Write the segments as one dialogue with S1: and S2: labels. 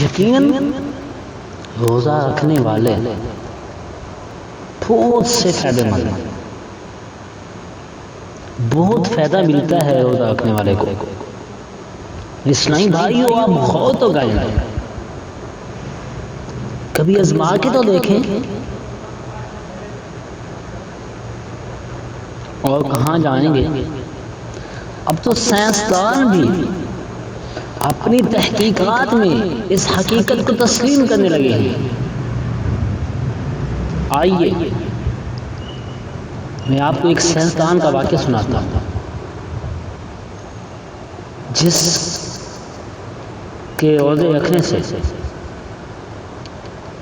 S1: یقیناً روزہ رکھنے والے بہت سے فائدے مند ہیں، بہت فائدہ ملتا ہے روزہ رکھنے والے کو۔ اسلامی بھائی ہو، آپ غور تو کریں، کبھی آزما کے تو دیکھیں۔ اور کہاں جائیں گے، اب تو سائنسدان بھی اپنی تحقیقات میں اس حقیقت کو تسلیم کرنے لگے ہیں۔ آئیے میں آپ کو ایک سائنسدان کا واقعہ سناتا ہوں جس کے روزے رکھنے سے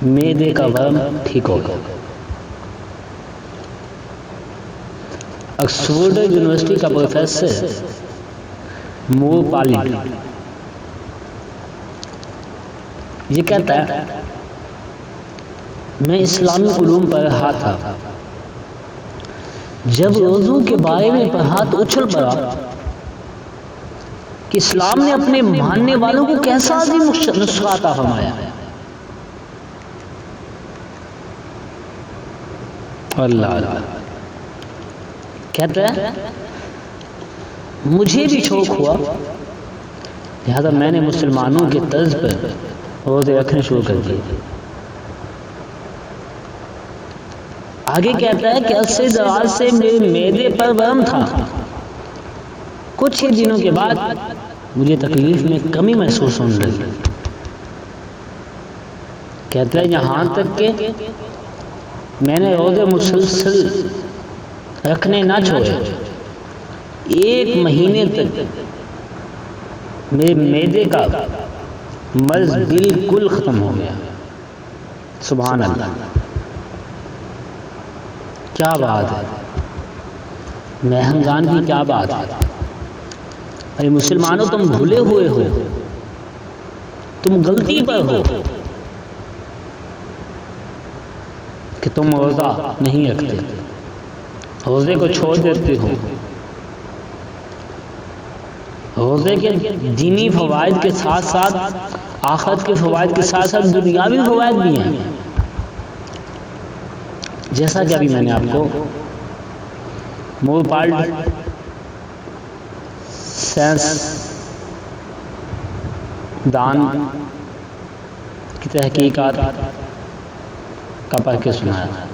S1: معدے کا ورم ٹھیک ہوگا۔ آکسفورڈ یونیورسٹی کا پروفیسر مور پالی یہ کہتا ہے، میں اسلامی علوم پڑھ رہا تھا، جب روزوں کے بارے میں پڑھا تو اچھل پڑا کہ اسلام نے اپنے ماننے والوں کو کیسا عظیم نسخہ عطا فرمایا۔ اللہ کہتا ہے، مجھے بھی شوق ہوا، لہذا میں نے مسلمانوں کے طرز پر روزے رکھنے شروع کر دیے۔ آگے کہتا ہے کہ عرصے دراز سے میرے معدے پر ورم تھا، کچھ ہی دنوں کے بعد مجھے تکلیف میں کمی محسوس ہونے لگی۔ کہتا ہے یہاں تک کہ میں نے روزے مسلسل رکھنے نہ چھوڑے، 1 مہینے تک میرے معدے کا مرض بالکل ختم ہو گیا۔ سبحان اللہ، کیا بات ہے، مہنگان کی کیا بات ہے۔ ارے مسلمانوں، تم بھولے ہوئے ہو، تم غلطی پر ہو کہ تم روزہ نہیں رکھتے، روزے کو چھوڑ دیتے ہو۔ روزے کے دینی فوائد کے ساتھ ساتھ آخرت کے فوائد کے ساتھ ساتھ دنیاوی فوائد بھی ہیں، جیسا کہ ابھی میں نے آپ کو مور پالڈ سائنس دان کی تحقیقات کا پڑھ کے سنایا۔